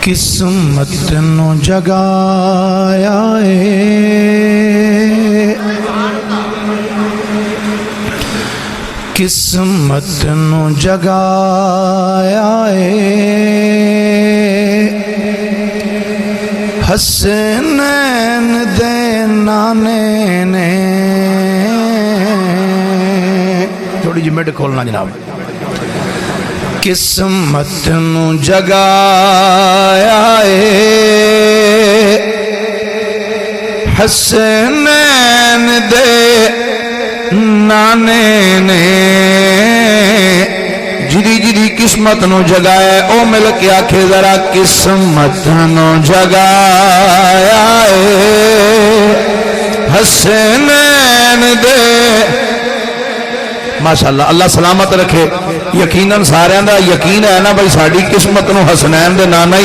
قسمت نو جگایا ہے، قسمت نو جگایا ہے، حسنین دے نانے نے تھوڑی جی مڈ کھولنا جناب، قسمت نو جگایا ہے، حسنین دے نانے نے، جدی جدی قسمت نو جگایا او مل کے آکھے ذرا قسمت نو جگایا ہے، حسنین دے، ماشاءاللہ اللہ سلامت رکھے۔ یقیناً سارے دا یقین ہے نا بھائی ساڑی قسمت نو حسنین دے نانا